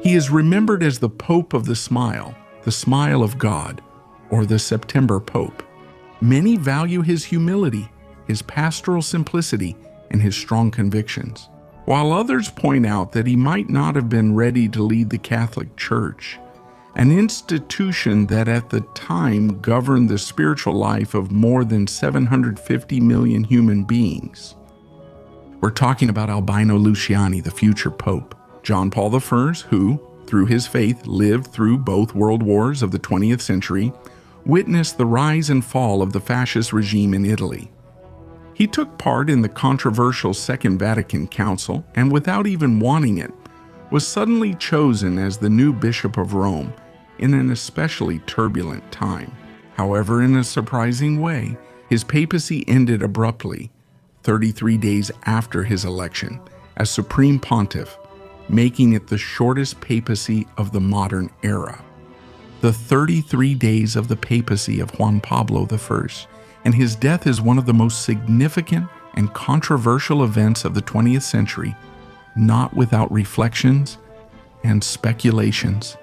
He is remembered as the Pope of the Smile of God, or the September Pope. Many value his humility, his pastoral simplicity, and his strong convictions, while others point out that he might not have been ready to lead the Catholic Church, an institution that at the time governed the spiritual life of more than 750 million human beings. We're talking about Albino Luciani, the future Pope, John Paul I, who, through his faith, lived through both world wars of the 20th century, witnessed the rise and fall of the fascist regime in Italy. He took part in the controversial Second Vatican Council and, without even wanting it, was suddenly chosen as the new Bishop of Rome in an especially turbulent time. However, in a surprising way, his papacy ended abruptly, 33 days after his election, as Supreme Pontiff, making it the shortest papacy of the modern era. The 33 days of the papacy of Juan Pablo I, and his death is one of the most significant and controversial events of the 20th century, not without reflections and speculations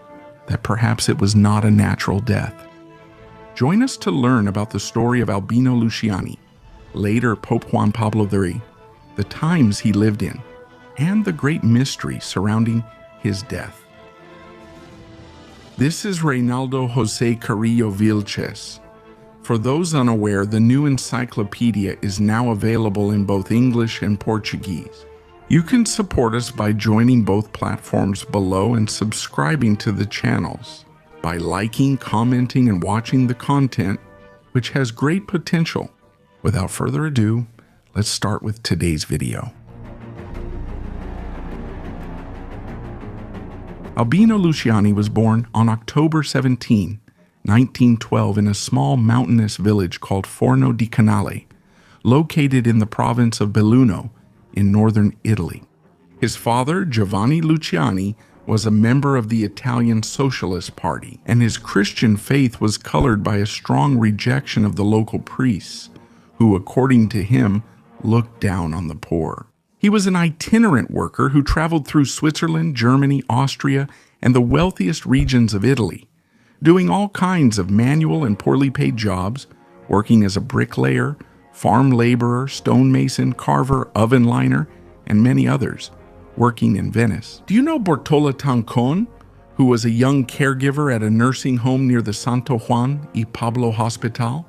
that perhaps it was not a natural death. Join us to learn about the story of Albino Luciani, later Pope Juan Pablo III, the times he lived in, and the great mystery surrounding his death. This is Reynaldo José Carrillo Vilches. For those unaware, the new encyclopedia is now available in both English and Portuguese. You can support us by joining both platforms below and subscribing to the channels, by liking, commenting, and watching the content, which has great potential. Without further ado, let's start with today's video. Albino Luciani was born on October 17, 1912 in a small mountainous village called Forno di Canale, located in the province of Belluno in northern Italy. His father, Giovanni Luciani, was a member of the Italian Socialist Party, and his Christian faith was colored by a strong rejection of the local priests, who, according to him, looked down on the poor. He was an itinerant worker who traveled through Switzerland, Germany, Austria, and the wealthiest regions of Italy, doing all kinds of manual and poorly paid jobs, working as a bricklayer, farm laborer, stonemason, carver, oven liner, and many others, working in Venice. Do you know Bartola Tancon, who was a young caregiver at a nursing home near the Santo Juan y Pablo Hospital?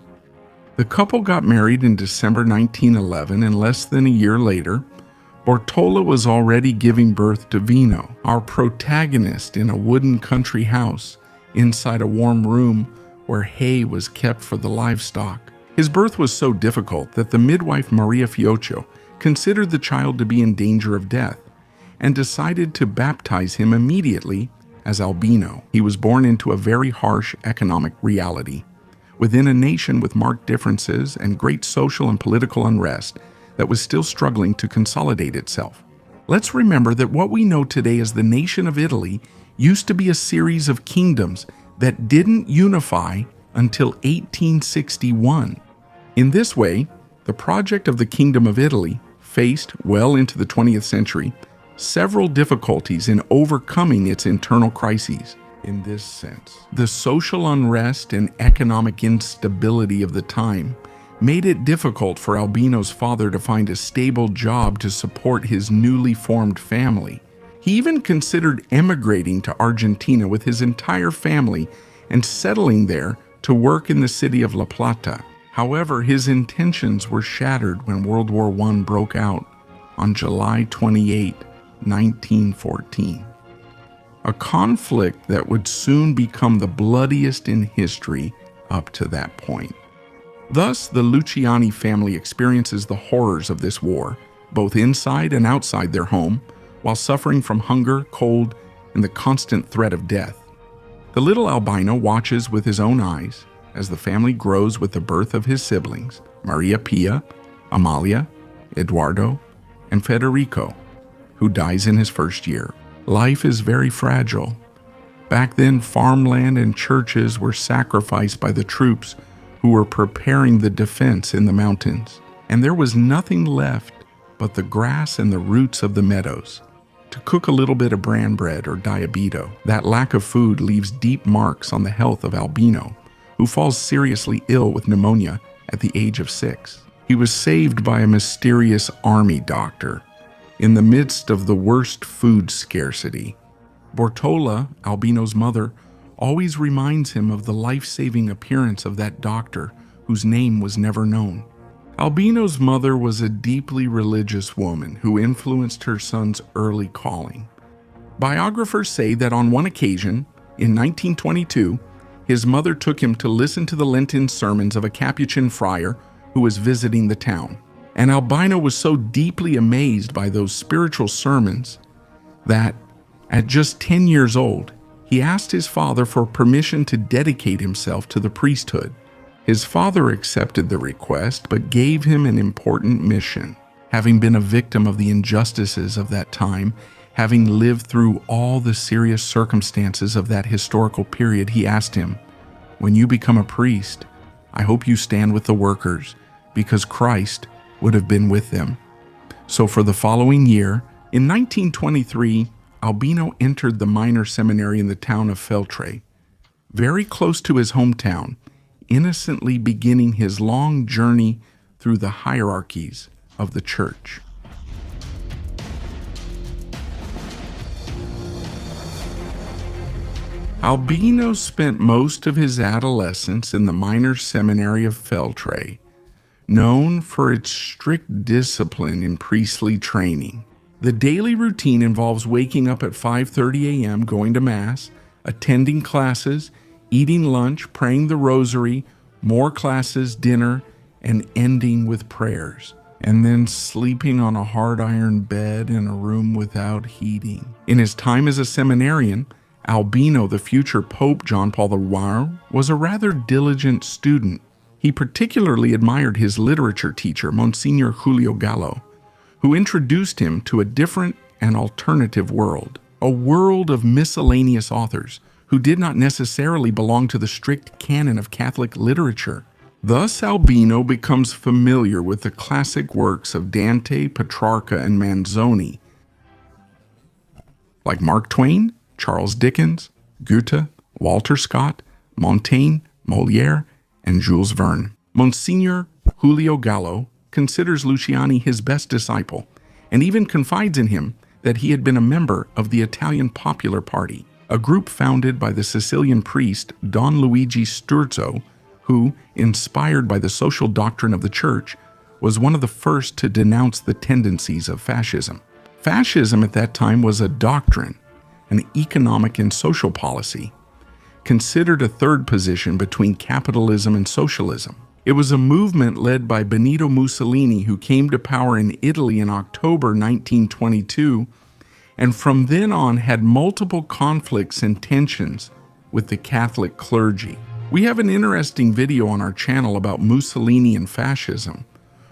The couple got married in December 1911, and less than a year later, Bartola was already giving birth to Vino, our protagonist in a wooden country house inside a warm room where hay was kept for the livestock. His birth was so difficult that the midwife Maria Fiocco considered the child to be in danger of death and decided to baptize him immediately as Albino. He was born into a very harsh economic reality, within a nation with marked differences and great social and political unrest that was still struggling to consolidate itself. Let's remember that what we know today as the nation of Italy used to be a series of kingdoms that didn't unify until 1861. In this way, the project of the Kingdom of Italy faced, well into the 20th century, several difficulties in overcoming its internal crises. In this sense, the social unrest and economic instability of the time made it difficult for Albino's father to find a stable job to support his newly formed family. He even considered emigrating to Argentina with his entire family and settling there to work in the city of La Plata. However, his intentions were shattered when World War I broke out on July 28, 1914. A conflict that would soon become the bloodiest in history up to that point. Thus, the Luciani family experiences the horrors of this war, both inside and outside their home, while suffering from hunger, cold, and the constant threat of death. The little Albino watches with his own eyes as the family grows with the birth of his siblings, Maria Pia, Amalia, Eduardo, and Federico, who dies in his first year. Life is very fragile. Back then, farmland and churches were sacrificed by the troops who were preparing the defense in the mountains, and there was nothing left but the grass and the roots of the meadows. to cook a little bit of bran bread or diabito. That lack of food leaves deep marks on the health of Albino, who falls seriously ill with pneumonia at the age of 6. He was saved by a mysterious army doctor in the midst of the worst food scarcity. Bortola, Albino's mother, always reminds him of the life-saving appearance of that doctor whose name was never known. Albino's mother was a deeply religious woman who influenced her son's early calling. Biographers say that on one occasion, in 1922, his mother took him to listen to the Lenten sermons of a Capuchin friar who was visiting the town. And Albino was so deeply amazed by those spiritual sermons that, at just 10 years old, he asked his father for permission to dedicate himself to the priesthood. His father accepted the request, but gave him an important mission. Having been a victim of the injustices of that time, having lived through all the serious circumstances of that historical period, he asked him, "When you become a priest, I hope you stand with the workers, because Christ would have been with them." So for the following year, in 1923, Albino entered the minor seminary in the town of Feltre, very close to his hometown, innocently beginning his long journey through the hierarchies of the church. Albino spent most of his adolescence in the minor seminary of Feltre, known for its strict discipline in priestly training. The daily routine involves waking up at 5:30 a.m., going to Mass, attending classes, eating lunch, praying the rosary, more classes, dinner, and ending with prayers, and then sleeping on a hard iron bed in a room without heating. In his time as a seminarian, Albino, the future Pope John Paul I, was a rather diligent student. He particularly admired his literature teacher, Monsignor Julio Gallo, who introduced him to a different and alternative world, a world of miscellaneous authors who did not necessarily belong to the strict canon of Catholic literature. Thus, Albino becomes familiar with the classic works of Dante, Petrarca, and Manzoni, like Mark Twain, Charles Dickens, Goethe, Walter Scott, Montaigne, Molière, and Jules Verne. Monsignor Julio Gallo considers Luciani his best disciple, and even confides in him that he had been a member of the Italian Popular Party, a group founded by the Sicilian priest Don Luigi Sturzo, who, inspired by the social doctrine of the Church, was one of the first to denounce the tendencies of fascism. Fascism at that time was a doctrine, an economic and social policy, considered a third position between capitalism and socialism. It was a movement led by Benito Mussolini, who came to power in Italy in October 1922, and from then on had multiple conflicts and tensions with the Catholic clergy. We have an interesting video on our channel about Mussolini and fascism,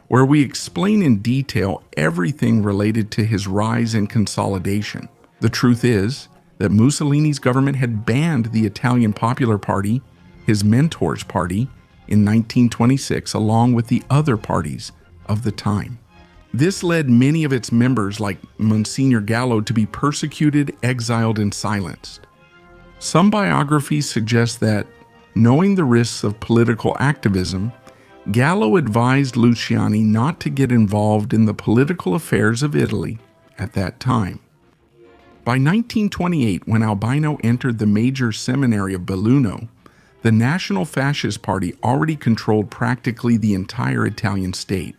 where we explain in detail everything related to his rise and consolidation. The truth is that Mussolini's government had banned the Italian Popular Party, his mentor's party, in 1926, along with the other parties of the time. This led many of its members, like Monsignor Gallo, to be persecuted, exiled, and silenced. Some biographies suggest that, knowing the risks of political activism, Gallo advised Luciani not to get involved in the political affairs of Italy at that time. By 1928, when Albino entered the major seminary of Belluno, the National Fascist Party already controlled practically the entire Italian state.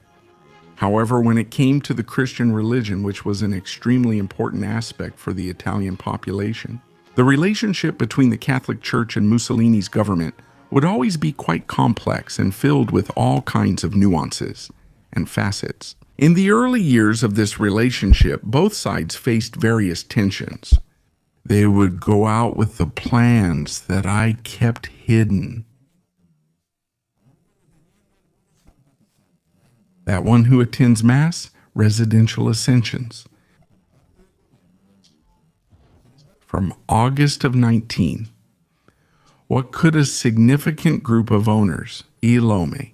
However, when it came to the Christian religion, which was an extremely important aspect for the Italian population, the relationship between the Catholic Church and Mussolini's government would always be quite complex and filled with all kinds of nuances and facets. In the early years of this relationship, both sides faced various tensions. They would go out with the plans that I kept hidden. That one who attends Mass, residential ascensions. From August of 19, what could a significant group of owners, Ilome,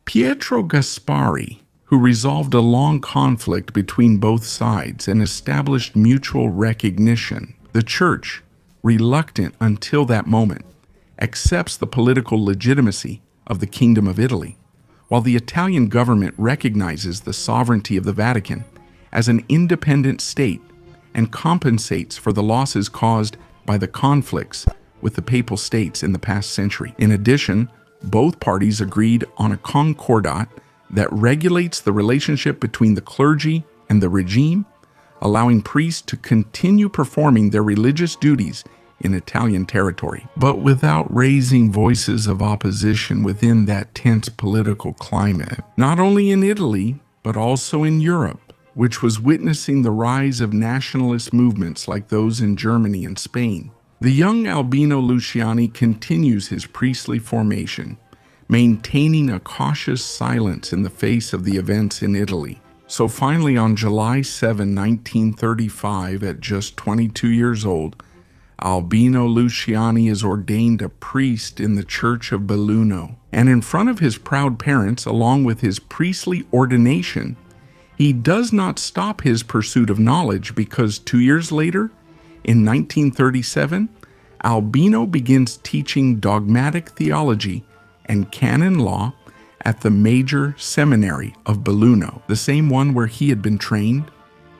Pietro Gaspari, who resolved a long conflict between both sides and established mutual recognition. The Church, reluctant until that moment, accepts the political legitimacy of the Kingdom of Italy, while the Italian government recognizes the sovereignty of the Vatican as an independent state and compensates for the losses caused by the conflicts with the Papal States in the past century. In addition, both parties agreed on a concordat that regulates the relationship between the clergy and the regime, allowing priests to continue performing their religious duties in Italian territory, but without raising voices of opposition within that tense political climate. Not only in Italy, but also in Europe, which was witnessing the rise of nationalist movements like those in Germany and Spain. The young Albino Luciani continues his priestly formation, maintaining a cautious silence in the face of the events in Italy. So finally, on July 7, 1935, at just 22 years old, Albino Luciani is ordained a priest in the Church of Belluno. And in front of his proud parents, along with his priestly ordination, he does not stop his pursuit of knowledge, because 2 years later, in 1937, Albino begins teaching dogmatic theology and canon law at the major seminary of Belluno, the same one where he had been trained,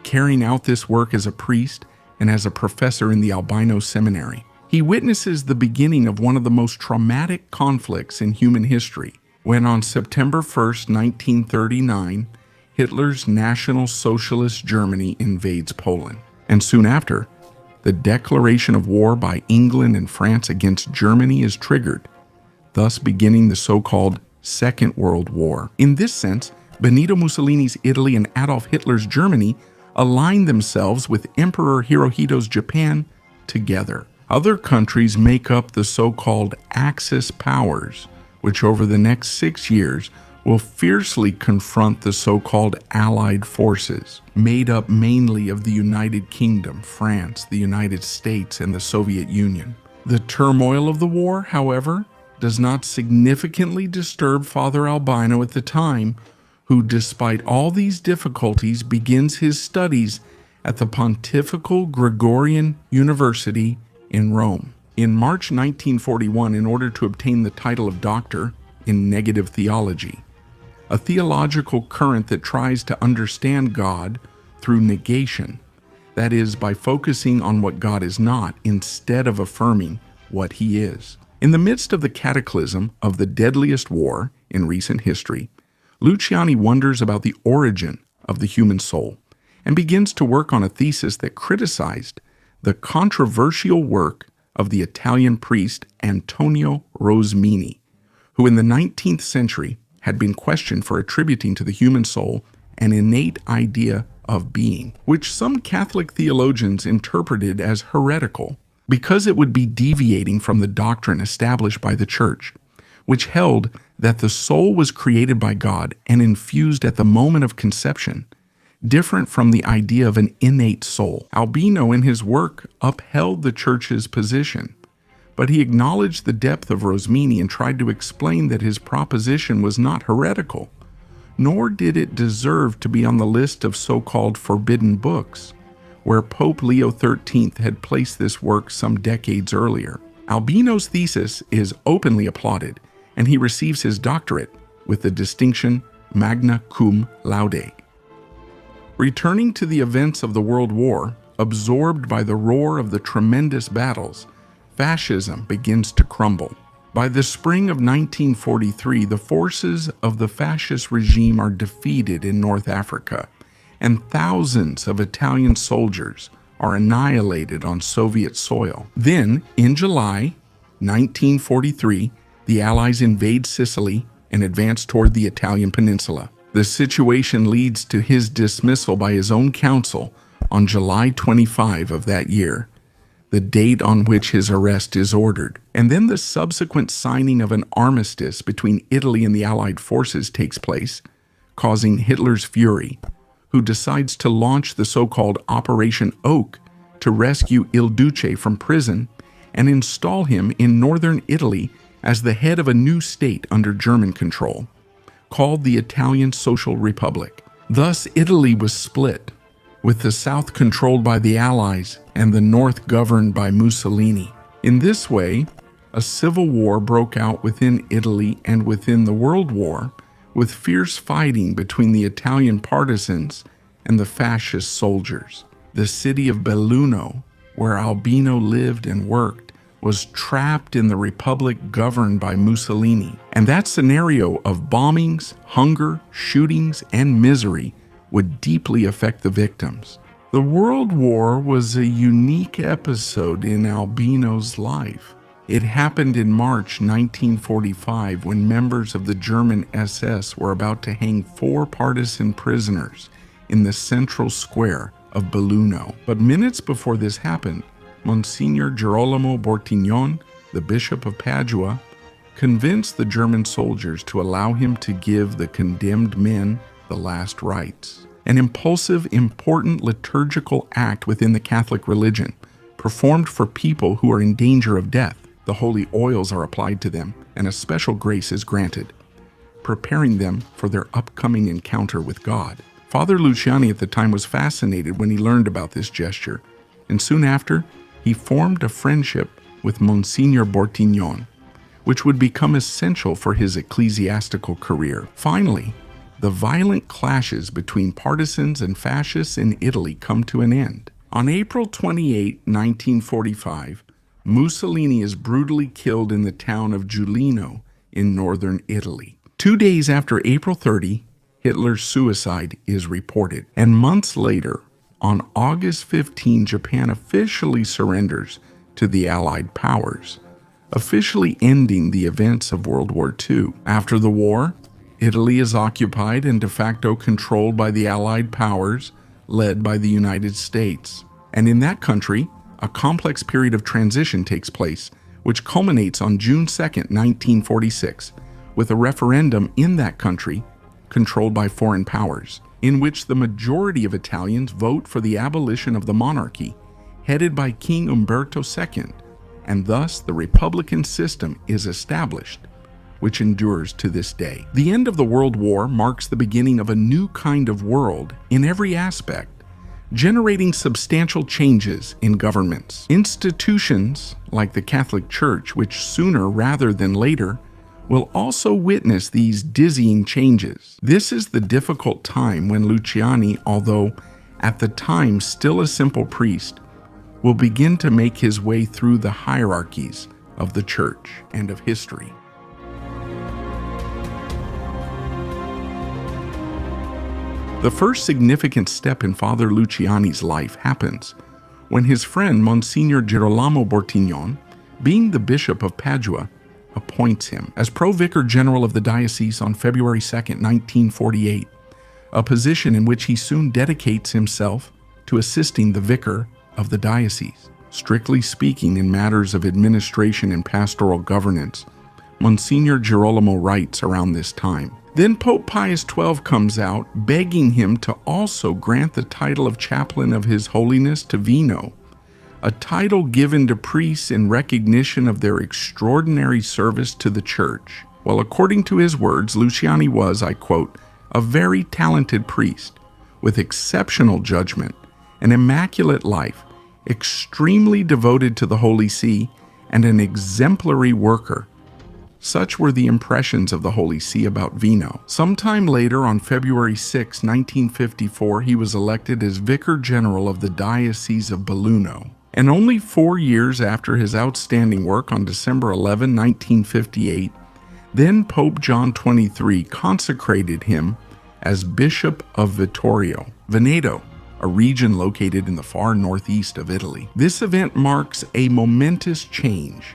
carrying out this work as a priest and as a professor in the Albino seminary. He witnesses the beginning of one of the most traumatic conflicts in human history, when on September 1st, 1939, Hitler's National Socialist Germany invades Poland. And soon after, the declaration of war by England and France against Germany is triggered, thus beginning the so-called Second World War. In this sense, Benito Mussolini's Italy and Adolf Hitler's Germany aligned themselves with Emperor Hirohito's Japan together. Other countries make up the so-called Axis powers, which over the next 6 years will fiercely confront the so-called Allied forces, made up mainly of the United Kingdom, France, the United States, and the Soviet Union. The turmoil of the war, however, does not significantly disturb Father Albino at the time, who, despite all these difficulties, begins his studies at the Pontifical Gregorian University in Rome. In March 1941, in order to obtain the title of doctor in negative theology, a theological current that tries to understand God through negation, that is, by focusing on what God is not instead of affirming what he is. In the midst of the cataclysm of the deadliest war in recent history, Luciani wonders about the origin of the human soul and begins to work on a thesis that criticized the controversial work of the Italian priest Antonio Rosmini, who in the 19th century had been questioned for attributing to the human soul an innate idea of being, which some Catholic theologians interpreted as heretical, because it would be deviating from the doctrine established by the Church, which held that the soul was created by God and infused at the moment of conception, different from the idea of an innate soul. Albino in his work upheld the Church's position, but he acknowledged the depth of Rosmini and tried to explain that his proposition was not heretical, nor did it deserve to be on the list of so-called forbidden books, where Pope Leo XIII had placed this work some decades earlier. Albino's thesis is openly applauded, and he receives his doctorate with the distinction magna cum laude. Returning to the events of the World War, absorbed by the roar of the tremendous battles, fascism begins to crumble. By the spring of 1943, the forces of the fascist regime are defeated in North Africa, and thousands of Italian soldiers are annihilated on Soviet soil. Then, in July 1943, the Allies invade Sicily and advance toward the Italian peninsula. The situation leads to his dismissal by his own council on July 25 of that year, the date on which his arrest is ordered. And then the subsequent signing of an armistice between Italy and the Allied forces takes place, causing Hitler's fury, who decides to launch the so-called Operation Oak to rescue Il Duce from prison and install him in northern Italy as the head of a new state under German control, called the Italian Social Republic. Thus, Italy was split, with the south controlled by the Allies and the north governed by Mussolini. In this way, a civil war broke out within Italy and within the World War, with fierce fighting between the Italian partisans and the fascist soldiers. The city of Belluno, where Albino lived and worked, was trapped in the republic governed by Mussolini. And that scenario of bombings, hunger, shootings, and misery would deeply affect the victims. The World War was a unique episode in Albino's life. It happened in March 1945 when members of the German SS were about to hang 4 partisan prisoners in the central square of Belluno. But minutes before this happened, Monsignor Girolamo Bortignon, the Bishop of Padua, convinced the German soldiers to allow him to give the condemned men the last rites. An impulsive, important liturgical act within the Catholic religion, performed for people who are in danger of death. The holy oils are applied to them, and a special grace is granted, preparing them for their upcoming encounter with God. Father Luciani at the time was fascinated when he learned about this gesture, and soon after, he formed a friendship with Monsignor Bortignon, which would become essential for his ecclesiastical career. Finally, the violent clashes between partisans and fascists in Italy come to an end. On April 28, 1945, Mussolini is brutally killed in the town of Giulino in northern Italy. 2 days after April 30, Hitler's suicide is reported. And months later, on August 15, Japan officially surrenders to the Allied powers, officially ending the events of World War II. After the war, Italy is occupied and de facto controlled by the Allied powers, led by the United States. And in that country, a complex period of transition takes place, which culminates on June 2, 1946, with a referendum in that country controlled by foreign powers, in which the majority of Italians vote for the abolition of the monarchy, headed by King Umberto II, and thus the republican system is established, which endures to this day. The end of the World War marks the beginning of a new kind of world in every aspect, generating substantial changes in governments. Institutions like the Catholic Church, which sooner rather than later will also witness these dizzying changes. This is the difficult time when Luciani, although at the time still a simple priest, will begin to make his way through the hierarchies of the Church and of history. The first significant step in Father Luciani's life happens when his friend Monsignor Girolamo Bortignon, being the Bishop of Padua, appoints him as Pro-Vicar General of the diocese on February 2, 1948, a position in which he soon dedicates himself to assisting the vicar of the diocese. Strictly speaking, in matters of administration and pastoral governance, Monsignor Girolamo writes around this time. Then Pope Pius XII comes out, begging him to also grant the title of Chaplain of His Holiness to Vino, a title given to priests in recognition of their extraordinary service to the Church. Well, according to his words, Luciani was, I quote, a very talented priest, with exceptional judgment, an immaculate life, extremely devoted to the Holy See, and an exemplary worker. Such were the impressions of the Holy See about Vino. Sometime later, on February 6, 1954, he was elected as Vicar General of the Diocese of Belluno. And only 4 years after his outstanding work, on December 11, 1958, then Pope John XXIII consecrated him as Bishop of Vittorio, Veneto, a region located in the far northeast of Italy. This event marks a momentous change.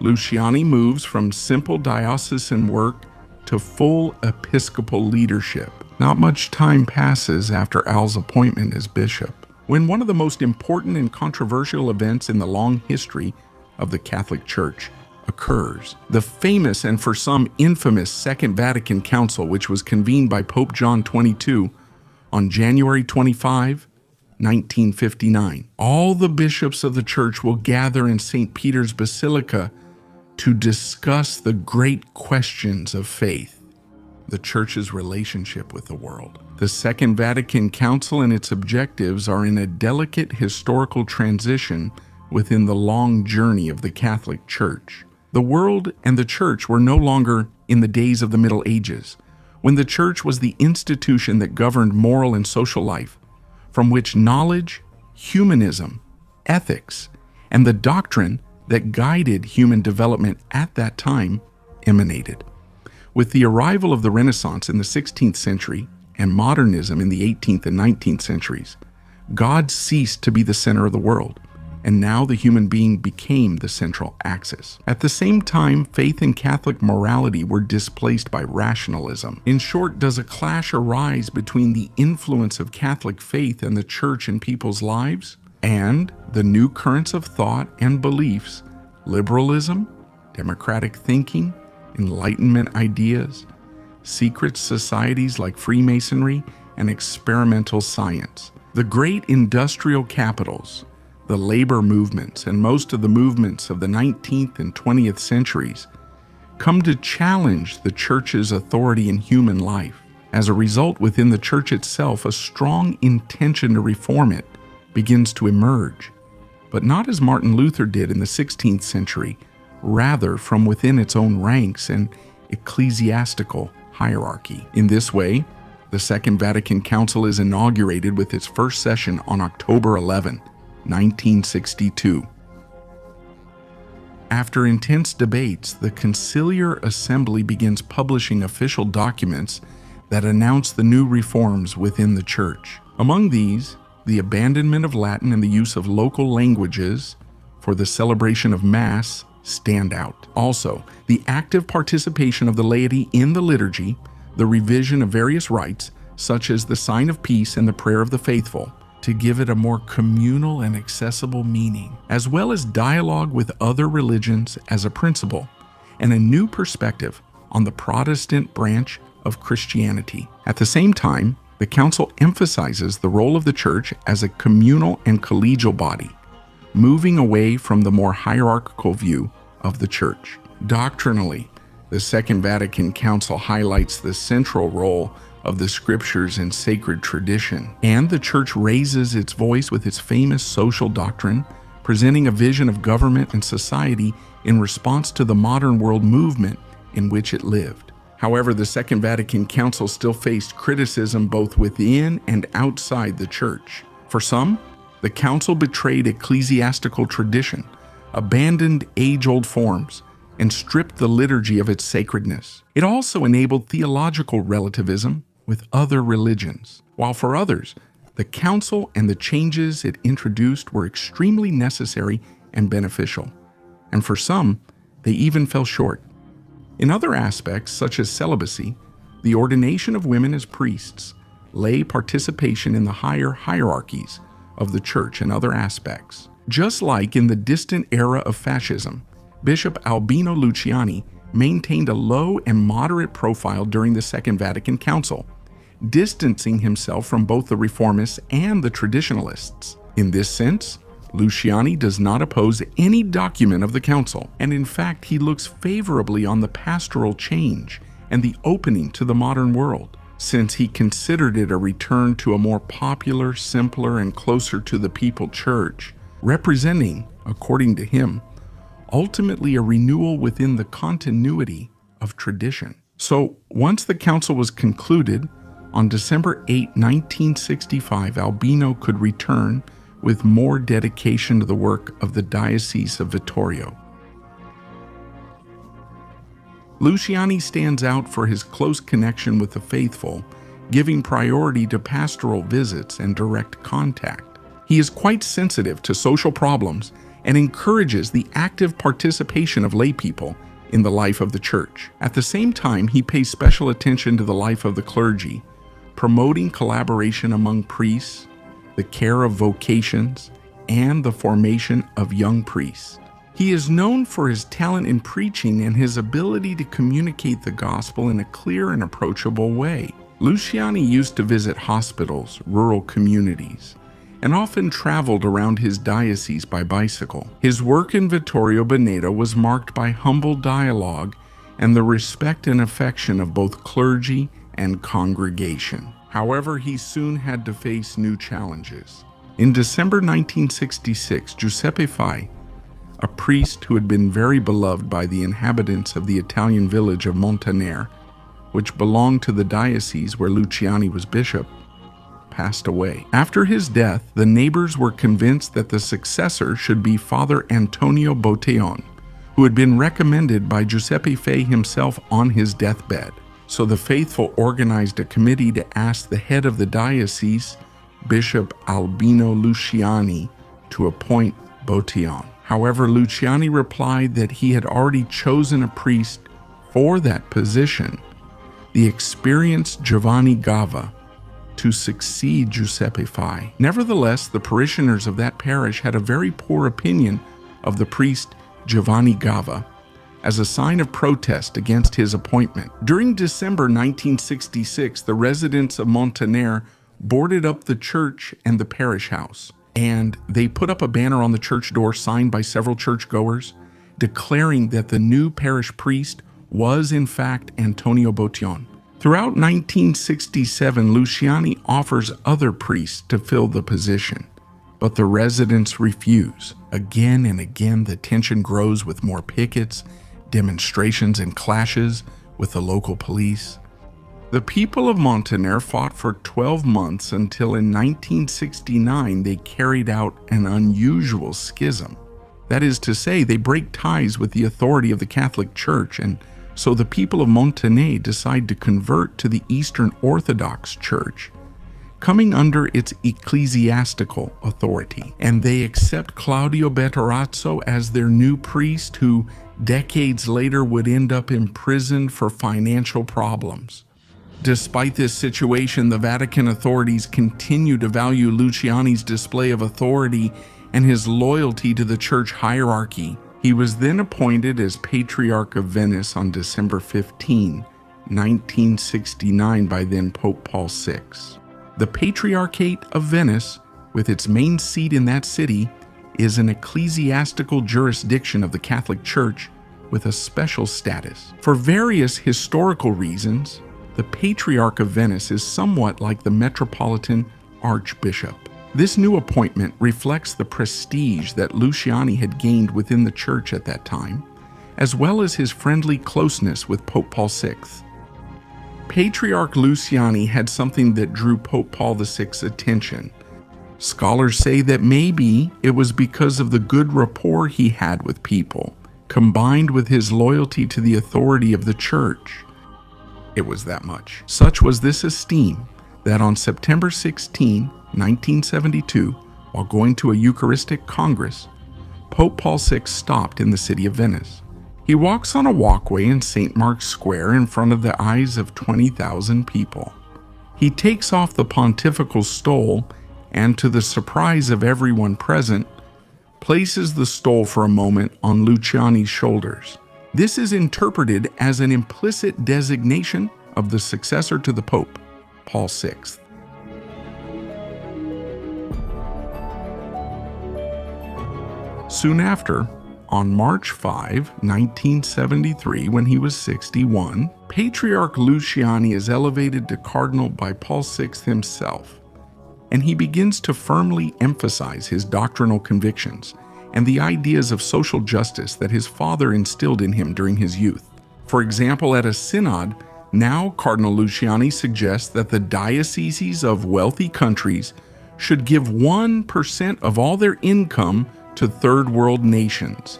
Luciani moves from simple diocesan work to full episcopal leadership. Not much time passes after Al's appointment as bishop, when one of the most important and controversial events in the long history of the Catholic Church occurs. The famous and for some infamous Second Vatican Council, which was convened by Pope John XXII on January 25, 1959. All the bishops of the Church will gather in St. Peter's Basilica to discuss the great questions of faith. the Church's relationship with the world. The Second Vatican Council and its objectives are in a delicate historical transition within the long journey of the Catholic Church. The world and the Church were no longer in the days of the Middle Ages, when the Church was the institution that governed moral and social life, from which knowledge, humanism, ethics, and the doctrine that guided human development at that time emanated. With the arrival of the Renaissance in the 16th century and modernism in the 18th and 19th centuries, God ceased to be the center of the world, and now the human being became the central axis. At the same time, faith and Catholic morality were displaced by rationalism. In short, does a clash arise between the influence of Catholic faith and the Church in people's lives and the new currents of thought and beliefs, liberalism, democratic thinking, Enlightenment ideas, secret societies like Freemasonry, and experimental science? The great industrial capitals, the labor movements, and most of the movements of the 19th and 20th centuries come to challenge the Church's authority in human life. As a result, within the Church itself, a strong intention to reform it begins to emerge, but not as Martin Luther did in the 16th century, rather from within its own ranks and ecclesiastical hierarchy. In this way, the Second Vatican Council is inaugurated with its first session on October 11, 1962. After intense debates, the Conciliar Assembly begins publishing official documents that announce the new reforms within the Church. Among these, the abandonment of Latin and the use of local languages for the celebration of Mass stand out. Also, the active participation of the laity in the liturgy, the revision of various rites, such as the sign of peace and the prayer of the faithful, to give it a more communal and accessible meaning, as well as dialogue with other religions as a principle, and a new perspective on the Protestant branch of Christianity. At the same time, the Council emphasizes the role of the Church as a communal and collegial body, moving away from the more hierarchical view of the Church. Doctrinally, the Second Vatican Council highlights the central role of the Scriptures and sacred tradition, and the Church raises its voice with its famous social doctrine, presenting a vision of government and society in response to the modern world movement in which it lived. However, the Second Vatican Council still faced criticism both within and outside the Church. For some, the Council betrayed ecclesiastical tradition, abandoned age-old forms, and stripped the liturgy of its sacredness. It also enabled theological relativism with other religions, while for others, the Council and the changes it introduced were extremely necessary and beneficial, and for some, they even fell short. In other aspects, such as celibacy, the ordination of women as priests, lay participation in the higher hierarchies of the Church, and other aspects. Just like in the distant era of fascism, Bishop Albino Luciani maintained a low and moderate profile during the Second Vatican Council, distancing himself from both the reformists and the traditionalists. In this sense, Luciani does not oppose any document of the Council, and in fact he looks favorably on the pastoral change and the opening to the modern world, since he considered it a return to a more popular, simpler, and closer to the people Church, representing, according to him, ultimately a renewal within the continuity of tradition. So, once the Council was concluded, on December 8, 1965, Albino could return with more dedication to the work of the Diocese of Vittorio. Luciani stands out for his close connection with the faithful, giving priority to pastoral visits and direct contact. He is quite sensitive to social problems and encourages the active participation of lay people in the life of the Church. At the same time, he pays special attention to the life of the clergy, promoting collaboration among priests, the care of vocations, and the formation of young priests. He is known for his talent in preaching and his ability to communicate the gospel in a clear and approachable way. Luciani used to visit hospitals, rural communities, and often traveled around his diocese by bicycle. His work in Vittorio Veneto was marked by humble dialogue and the respect and affection of both clergy and congregation. However, he soon had to face new challenges. In December 1966, Giuseppe Fai, a priest who had been very beloved by the inhabitants of the Italian village of Montaner, which belonged to the diocese where Luciani was bishop, passed away. After his death, the neighbors were convinced that the successor should be Father Antonio Botteon, who had been recommended by Giuseppe Fai himself on his deathbed. So the faithful organized a committee to ask the head of the diocese, Bishop Albino Luciani, to appoint Botteon. However, Luciani replied that he had already chosen a priest for that position, the experienced Giovanni Gava, to succeed Giuseppe Fai. Nevertheless, the parishioners of that parish had a very poor opinion of the priest Giovanni Gava as a sign of protest against his appointment. During December 1966, the residents of Montaner boarded up the church and the parish house, and they put up a banner on the church door signed by several churchgoers declaring that the new parish priest was in fact Antonio Botteon. Throughout 1967, Luciani offers other priests to fill the position, but the residents refuse. Again and again, the tension grows with more pickets, demonstrations, and clashes with the local police. The people of Montaner fought for 12 months until in 1969 they carried out an unusual schism. That is to say, they break ties with the authority of the Catholic Church, and so the people of Montaner decide to convert to the Eastern Orthodox Church, coming under its ecclesiastical authority. And they accept Claudio Bertarazzo as their new priest, who decades later would end up imprisoned for financial problems. Despite this situation, the Vatican authorities continue to value Luciani's display of authority and his loyalty to the church hierarchy. He was then appointed as Patriarch of Venice on December 15, 1969 by then Pope Paul VI. The Patriarchate of Venice, with its main seat in that city, is an ecclesiastical jurisdiction of the Catholic Church with a special status. For various historical reasons, the Patriarch of Venice is somewhat like the Metropolitan Archbishop. This new appointment reflects the prestige that Luciani had gained within the church at that time, as well as his friendly closeness with Pope Paul VI. Patriarch Luciani had something that drew Pope Paul VI's attention. Scholars say that maybe it was because of the good rapport he had with people, combined with his loyalty to the authority of the church. It was that much. Such was this esteem that on September 16, 1972, while going to a Eucharistic Congress, Pope Paul VI stopped in the city of Venice. He walks on a walkway in St. Mark's Square in front of the eyes of 20,000 people. He takes off the pontifical stole and, to the surprise of everyone present, places the stole for a moment on Luciani's shoulders. This is interpreted as an implicit designation of the successor to the Pope, Paul VI. Soon after, on March 5, 1973, when he was 61, Patriarch Luciani is elevated to cardinal by Paul VI himself, and he begins to firmly emphasize his doctrinal convictions and the ideas of social justice that his father instilled in him during his youth. For example, at a synod, now Cardinal Luciani suggests that the dioceses of wealthy countries should give 1% of all their income to third world nations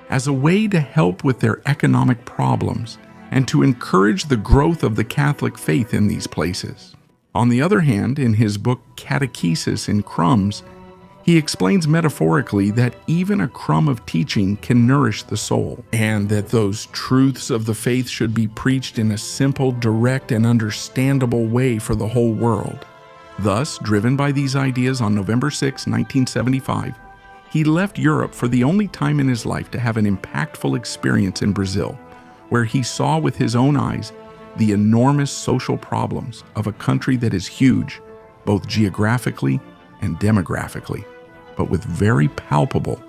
as a way to help with their economic problems and to encourage the growth of the Catholic faith in these places. On the other hand, in his book Catechesis in Crumbs, he explains metaphorically that even a crumb of teaching can nourish the soul, and that those truths of the faith should be preached in a simple, direct, and understandable way for the whole world. Thus, driven by these ideas, on November 6, 1975, he left Europe for the only time in his life to have an impactful experience in Brazil, where he saw with his own eyes the enormous social problems of a country that is huge, both geographically and demographically, but with very palpable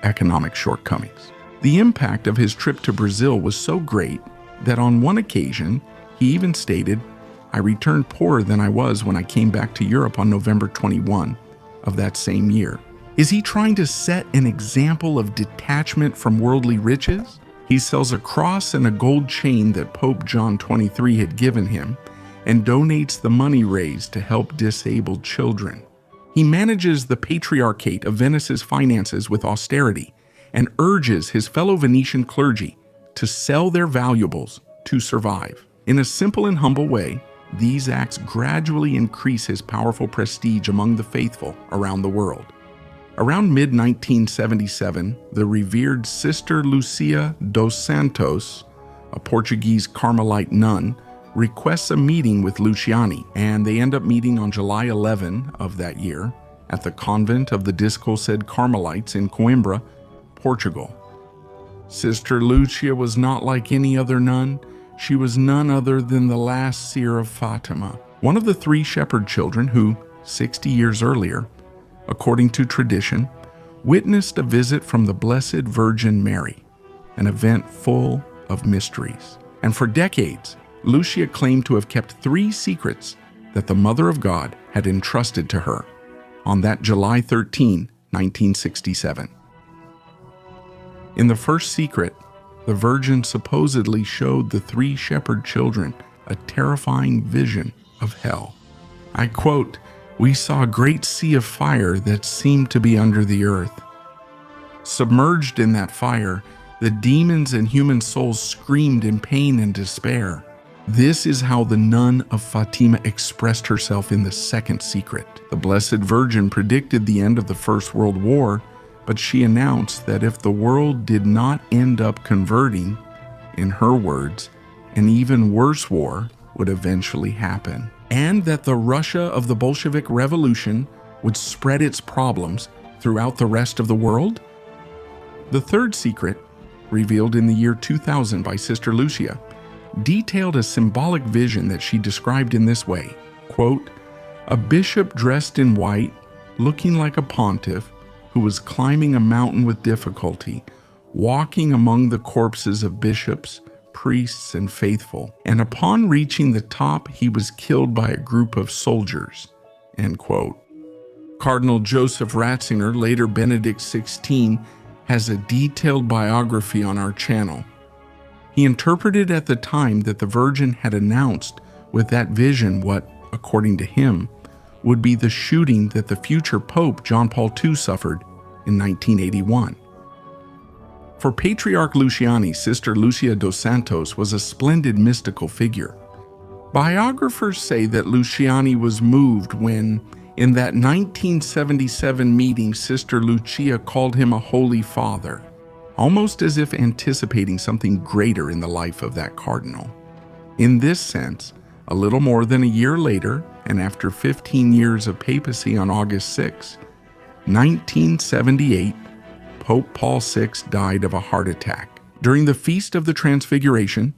economic shortcomings. The impact of his trip to Brazil was so great that on one occasion, he even stated, "I returned poorer than I was when I came back to Europe on November 21 of that same year." Is he trying to set an example of detachment from worldly riches? He sells a cross and a gold chain that Pope John XXIII had given him and donates the money raised to help disabled children. He manages the Patriarchate of Venice's finances with austerity and urges his fellow Venetian clergy to sell their valuables to survive. In a simple and humble way, these acts gradually increase his powerful prestige among the faithful around the world. Around mid-1977, the revered Sister Lucia dos Santos, a Portuguese Carmelite nun, requests a meeting with Luciani, and they end up meeting on July 11 of that year at the convent of the Discalced Carmelites in Coimbra, Portugal. Sister Lucia was not like any other nun. She was none other than the last seer of Fatima, one of the three shepherd children who, 60 years earlier, according to tradition, witnessed a visit from the Blessed Virgin Mary, an event full of mysteries. And for decades, Lucia claimed to have kept 3 secrets that the Mother of God had entrusted to her on that July 13, 1967. In the first secret, the Virgin supposedly showed the 3 shepherd children a terrifying vision of hell. I quote, "We saw a great sea of fire that seemed to be under the earth. Submerged in that fire, the demons and human souls screamed in pain and despair. This is how the nun of Fatima expressed herself in the second secret. The Blessed Virgin predicted the end of the First World War, but she announced that if the world did not end up converting, in her words, an even worse war would eventually happen, and that the Russia of the Bolshevik Revolution would spread its problems throughout the rest of the world." The third secret, revealed in the year 2000 by Sister Lucia, detailed a symbolic vision that she described in this way, quote, "A bishop dressed in white, looking like a pontiff, who was climbing a mountain with difficulty, walking among the corpses of bishops, priests, and faithful, and upon reaching the top, he was killed by a group of soldiers," end quote. Cardinal Joseph Ratzinger, later Benedict XVI, has a detailed biography on our channel. He interpreted at the time that the Virgin had announced with that vision what, according to him, would be the shooting that the future Pope John Paul II suffered in 1981. For Patriarch Luciani, Sister Lucia dos Santos was a splendid mystical figure. Biographers say that Luciani was moved when, in that 1977 meeting, Sister Lucia called him a Holy Father, almost as if anticipating something greater in the life of that cardinal. In this sense, a little more than a year later, and after 15 years of papacy on August 6, 1978, Pope Paul VI died of a heart attack. During the Feast of the Transfiguration,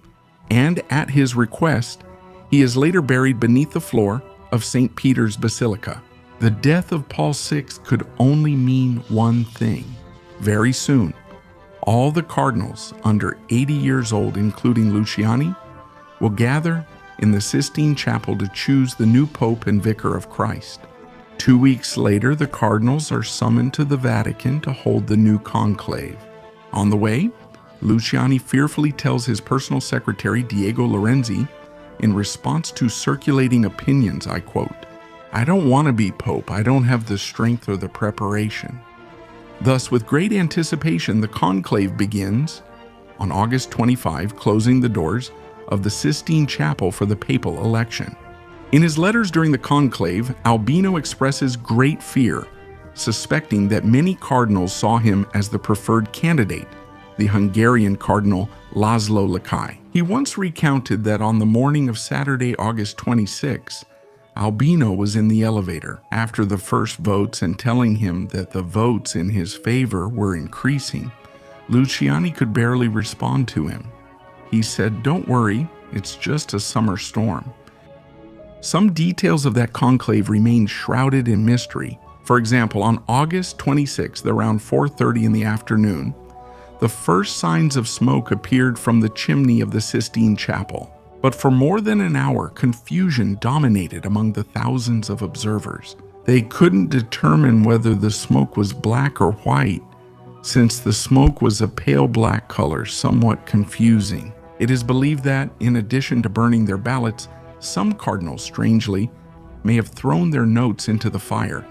and at his request, he is later buried beneath the floor of St. Peter's Basilica. The death of Paul VI could only mean one thing. Very soon, all the cardinals under 80 years old, including Luciani, will gather in the Sistine Chapel to choose the new Pope and Vicar of Christ. 2 weeks later, the cardinals are summoned to the Vatican to hold the new conclave. On the way, Luciani fearfully tells his personal secretary, Diego Lorenzi, in response to circulating opinions, I quote, "I don't want to be Pope. I don't have the strength or the preparation." Thus, with great anticipation, the conclave begins on August 25, closing the doors of the Sistine Chapel for the papal election. In his letters during the conclave, Albino expresses great fear, suspecting that many cardinals saw him as the preferred candidate, the Hungarian Cardinal Laszlo Lakai. He once recounted that on the morning of Saturday, August 26, Albino was in the elevator after the first votes and telling him that the votes in his favor were increasing. Luciani could barely respond to him. He said, "Don't worry, it's just a summer storm." Some details of that conclave remain shrouded in mystery. For example, on August 26th, around 4:30 in the afternoon, the first signs of smoke appeared from the chimney of the Sistine Chapel. But for more than an hour, confusion dominated among the thousands of observers. They couldn't determine whether the smoke was black or white, since the smoke was a pale black color, somewhat confusing. It is believed that, in addition to burning their ballots, some cardinals, strangely, may have thrown their notes into the fire,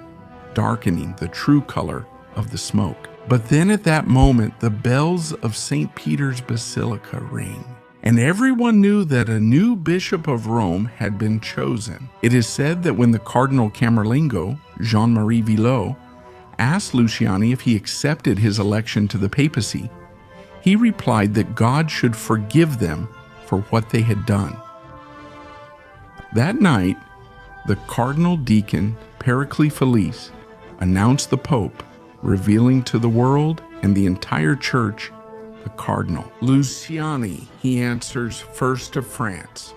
darkening the true color of the smoke. But then at that moment, the bells of St. Peter's Basilica ring, and everyone knew that a new bishop of Rome had been chosen. It is said that when the Cardinal Camerlengo, Jean-Marie Villot, asked Luciani if he accepted his election to the papacy, he replied that God should forgive them for what they had done. That night, the Cardinal Deacon, Pericles Felice, announced the Pope, revealing to the world and the entire church the Cardinal. Luciani, he answers, first of France.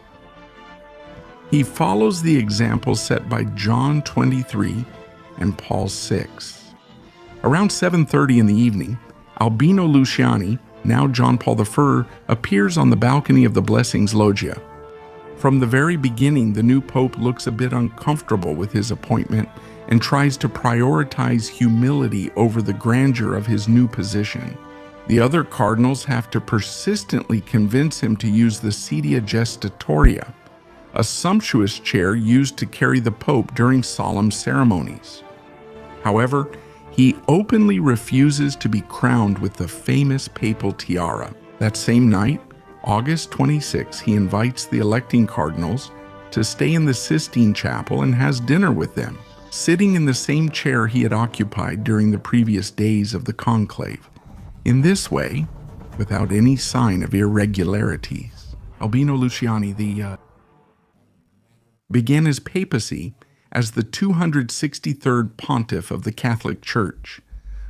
He follows the example set by John 23 and Paul 6. Around 7:30 in the evening, Albino Luciani, now John Paul I, appears on the balcony of the Blessings Loggia. From the very beginning, the new pope looks a bit uncomfortable with his appointment and tries to prioritize humility over the grandeur of his new position. The other cardinals have to persistently convince him to use the sedia gestatoria, a sumptuous chair used to carry the pope during solemn ceremonies. However, he openly refuses to be crowned with the famous papal tiara. That same night, August 26, he invites the electing cardinals to stay in the Sistine Chapel and has dinner with them, sitting in the same chair he had occupied during the previous days of the conclave. In this way, without any sign of irregularities, Albino Luciani began his papacy as the 263rd pontiff of the Catholic Church,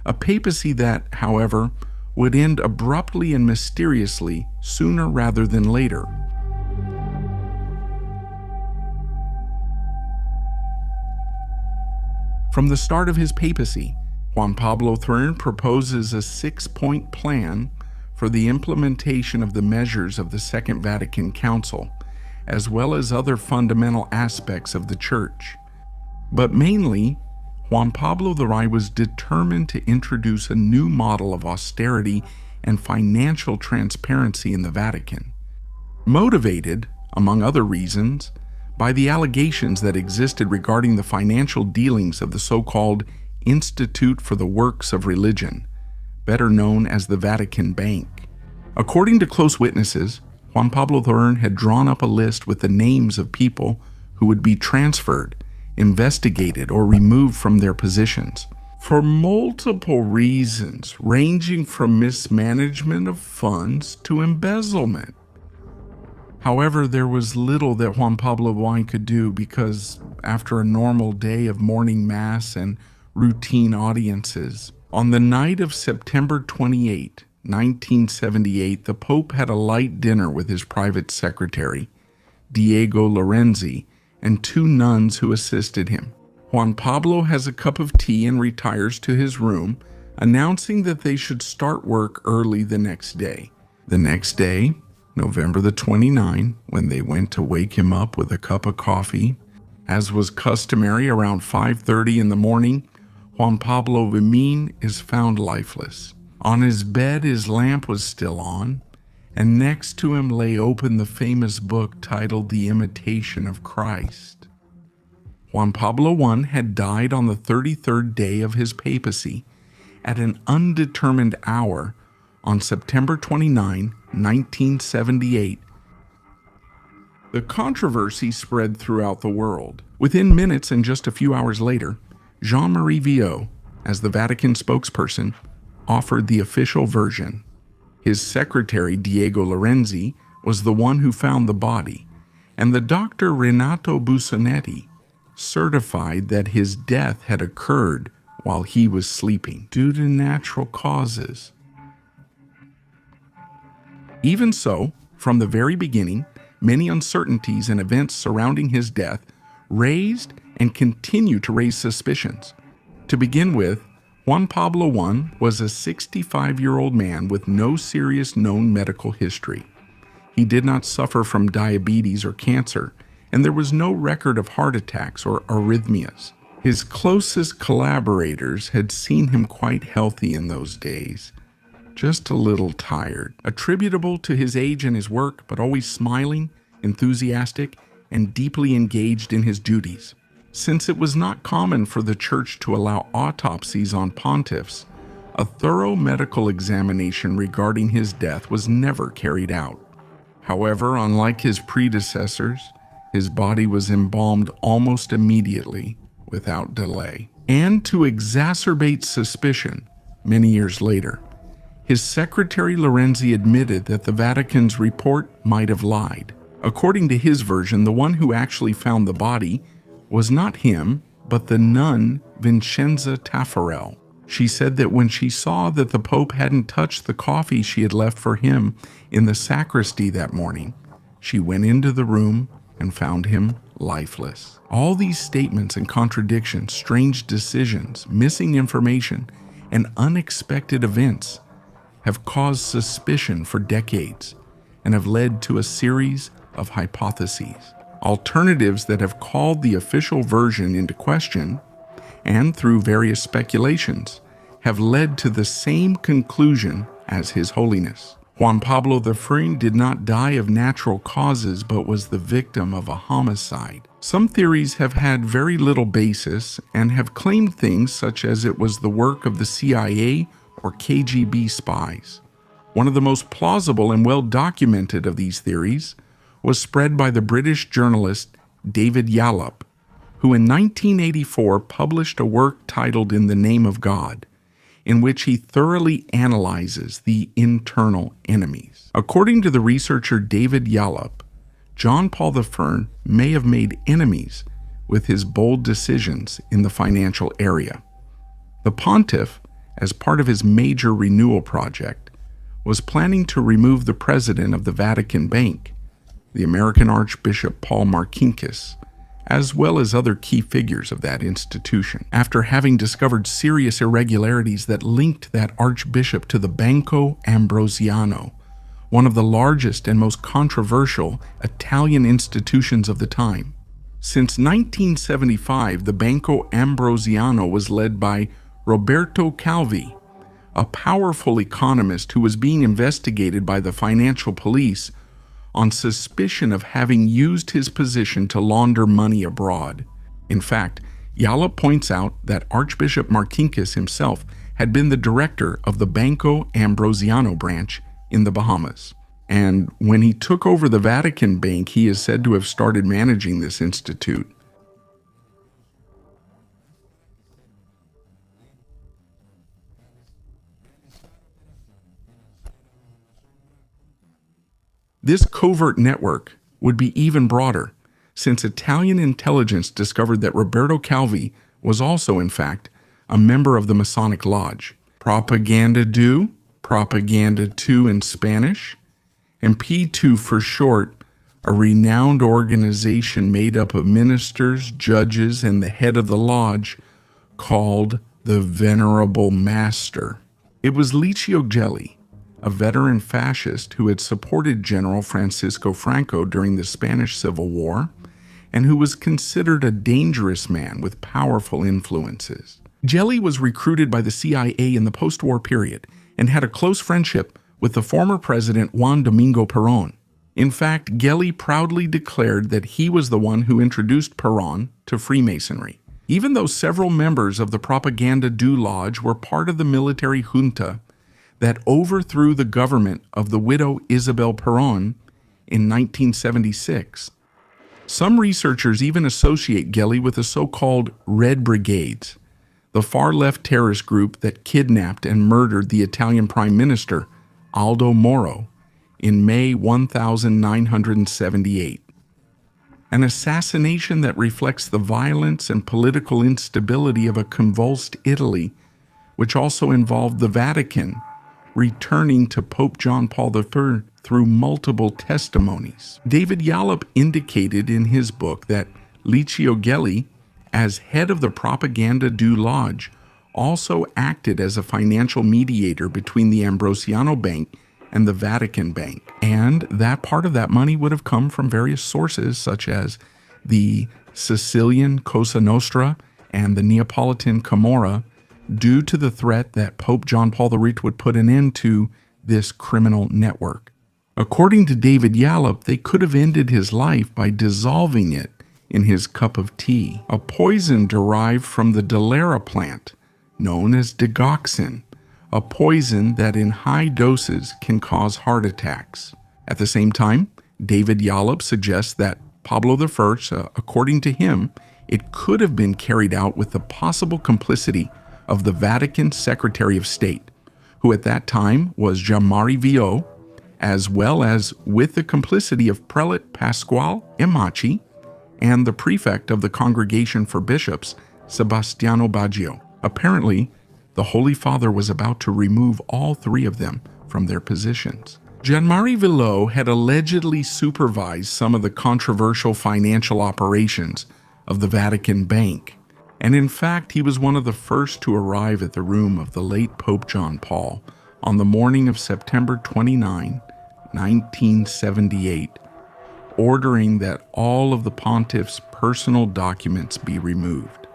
a papacy that, however, would end abruptly and mysteriously sooner rather than later. From the start of his papacy, Juan Pablo III proposes a 6-point plan for the implementation of the measures of the Second Vatican Council, as well as other fundamental aspects of the Church. But mainly, Juan Pablo II was determined to introduce a new model of austerity and financial transparency in the Vatican, motivated, among other reasons, by the allegations that existed regarding the financial dealings of the so-called Institute for the Works of Religion, better known as the Vatican Bank. According to close witnesses, Juan Pablo II had drawn up a list with the names of people who would be transferred, investigated, or removed from their positions for multiple reasons, ranging from mismanagement of funds to embezzlement. However, there was little that Juan Pablo I could do because, after a normal day of morning mass and routine audiences, on the night of September 28, 1978, the Pope had a light dinner with his private secretary, Diego Lorenzi, and 2 nuns who assisted him. Juan Pablo has a cup of tea and retires to his room, announcing that they should start work early the next day. The next day, November the 29th, when they went to wake him up with a cup of coffee, as was customary around 5:30 in the morning, Juan Pablo Vimín is found lifeless. On his bed, his lamp was still on, and next to him lay open the famous book titled The Imitation of Christ. Juan Pablo I had died on the 33rd day of his papacy at an undetermined hour on September 29, 1978. The controversy spread throughout the world. Within minutes and just a few hours later, Jean-Marie Villot, as the Vatican spokesperson, offered the official version. His secretary, Diego Lorenzi, was the one who found the body, and the doctor Renato Bussonetti certified that his death had occurred while he was sleeping due to natural causes. Even so, from the very beginning, many uncertainties and events surrounding his death raised and continue to raise suspicions. To begin with, Juan Pablo I was a 65-year-old man with no serious known medical history. He did not suffer from diabetes or cancer, and there was no record of heart attacks or arrhythmias. His closest collaborators had seen him quite healthy in those days, just a little tired, attributable to his age and his work, but always smiling, enthusiastic, and deeply engaged in his duties. Since it was not common for the Church to allow autopsies on pontiffs, a thorough medical examination regarding his death was never carried out. However, unlike his predecessors, his body was embalmed almost immediately, without delay. And to exacerbate suspicion, many years later, his secretary Lorenzi admitted that the Vatican's report might have lied. According to his version, the one who actually found the body was not him, but the nun Vincenza Taffarel. She said that when she saw that the Pope hadn't touched the coffee she had left for him in the sacristy that morning, she went into the room and found him lifeless. All these statements and contradictions, strange decisions, missing information, and unexpected events have caused suspicion for decades and have led to a series of hypotheses, alternatives that have called the official version into question, and through various speculations, have led to the same conclusion as His Holiness. Juan Pablo I did not die of natural causes, but was the victim of a homicide. Some theories have had very little basis and have claimed things such as it was the work of the CIA or KGB spies. One of the most plausible and well-documented of these theories was spread by the British journalist David Yallop, who in 1984 published a work titled In the Name of God, in which he thoroughly analyzes the internal enemies. According to the researcher David Yallop, John Paul I may have made enemies with his bold decisions in the financial area. The pontiff, as part of his major renewal project, was planning to remove the president of the Vatican Bank, the American Archbishop Paul Marcinkus, as well as other key figures of that institution, after having discovered serious irregularities that linked that archbishop to the Banco Ambrosiano, one of the largest and most controversial Italian institutions of the time. Since 1975, the Banco Ambrosiano was led by Roberto Calvi, a powerful economist who was being investigated by the financial police on suspicion of having used his position to launder money abroad. In fact, Yallop points out that Archbishop Marcinkus himself had been the director of the Banco Ambrosiano branch in the Bahamas. And when he took over the Vatican Bank, he is said to have started managing this institute. This covert network would be even broader, since Italian intelligence discovered that Roberto Calvi was also, in fact, a member of the Masonic Lodge. Propaganda do, Propaganda 2 in Spanish, and P2 for short, a renowned organization made up of ministers, judges, and the head of the lodge called the Venerable Master. It was Licio Gelli, a veteran fascist who had supported General Francisco Franco during the Spanish Civil War, and who was considered a dangerous man with powerful influences. Gelli was recruited by the CIA in the post-war period and had a close friendship with the former president Juan Domingo Perón. In fact, Gelli proudly declared that he was the one who introduced Perón to Freemasonry. Even though several members of the Propaganda do Lodge were part of the military junta that overthrew the government of the widow Isabel Perón in 1976. Some researchers even associate Gelli with the so-called Red Brigades, the far-left terrorist group that kidnapped and murdered the Italian Prime Minister, Aldo Moro, in May 1978. An assassination that reflects the violence and political instability of a convulsed Italy, which also involved the Vatican returning to Pope John Paul III through multiple testimonies. David Yallop indicated in his book that Licio Gelli, as head of the Propaganda do Lodge, also acted as a financial mediator between the Ambrosiano Bank and the Vatican Bank. And that part of that money would have come from various sources such as the Sicilian Cosa Nostra and the Neapolitan Camorra, due to the threat that Pope John Paul VIII would put an end to this criminal network. According to David Yallop, they could have ended his life by dissolving it in his cup of tea, a poison derived from the Delara plant, known as digoxin, a poison that in high doses can cause heart attacks. At the same time, David Yallop suggests that Pablo I, according to him, it could have been carried out with the possible complicity of the Vatican Secretary of State, who at that time was Jean-Marie Viau, as well as with the complicity of Prelate Pasquale Emaci and the prefect of the Congregation for Bishops, Sebastiano Baggio. Apparently, the Holy Father was about to remove all three of them from their positions. Jean-Marie Viau had allegedly supervised some of the controversial financial operations of the Vatican Bank, and in fact, he was one of the first to arrive at the room of the late Pope John Paul on the morning of September 29, 1978, ordering that all of the pontiff's personal documents be removed.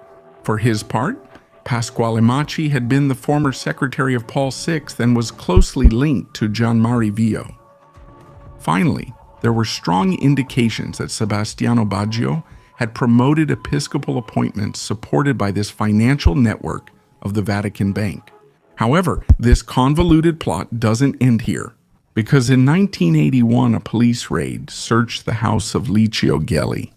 For his part, Pasquale Emaci had been the former secretary of Paul VI and was closely linked to Jean-Marie Viau. Finally, there were strong indications that Sebastiano Baggio had promoted episcopal appointments supported by this financial network of the Vatican Bank. However, this convoluted plot doesn't end here, because in 1981 a police raid searched the house of Licio Gelli,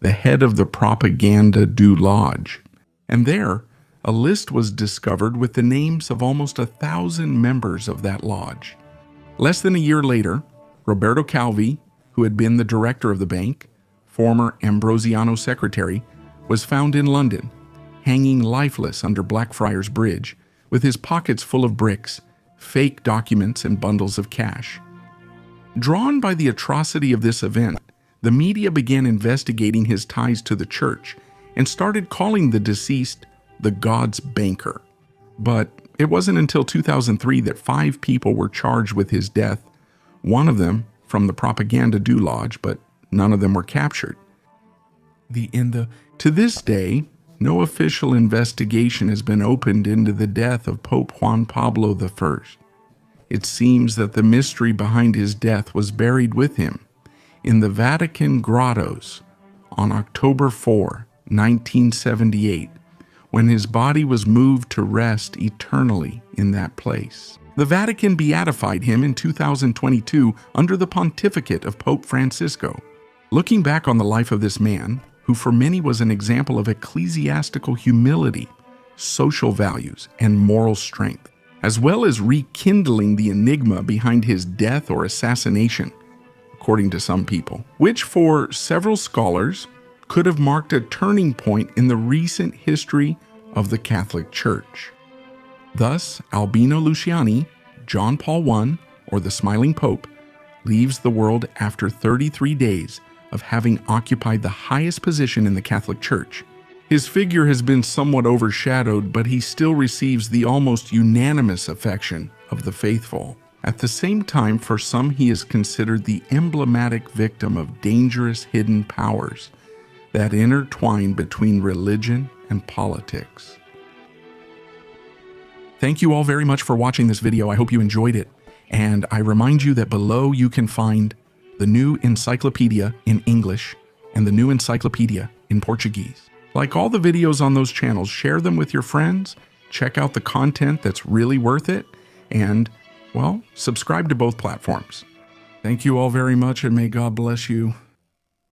the head of the Propaganda du Lodge, and there a list was discovered with the names of almost 1,000 members of that lodge. Less than a year later, Roberto Calvi, who had been the director of the bank, former Ambrosiano secretary, was found in London, hanging lifeless under Blackfriars Bridge, with his pockets full of bricks, fake documents, and bundles of cash. Drawn by the atrocity of this event, the media began investigating his ties to the church and started calling the deceased the God's banker. But it wasn't until 2003 that 5 people were charged with his death, one of them from the Propaganda du Lodge, but none of them were captured. To this day, no official investigation has been opened into the death of Pope Juan Pablo I. It seems that the mystery behind his death was buried with him in the Vatican grottos on October 4, 1978, when his body was moved to rest eternally in that place. The Vatican beatified him in 2022 under the pontificate of Pope Francisco. Looking back on the life of this man, who for many was an example of ecclesiastical humility, social values, and moral strength, as well as rekindling the enigma behind his death or assassination, according to some people, which for several scholars could have marked a turning point in the recent history of the Catholic Church. Thus, Albino Luciani, John Paul I, or the Smiling Pope, leaves the world after 33 days of having occupied the highest position in the Catholic Church. His figure has been somewhat overshadowed, but he still receives the almost unanimous affection of the faithful. At the same time, for some, he is considered the emblematic victim of dangerous hidden powers that intertwine between religion and politics. Thank you all very much for watching this video. I hope you enjoyed it. And I remind you that below you can find the new encyclopedia in English and the new encyclopedia in Portuguese. Like all the videos on those channels, share them with your friends, check out the content that's really worth it, and, well, subscribe to both platforms. Thank you all very much, and may God bless you.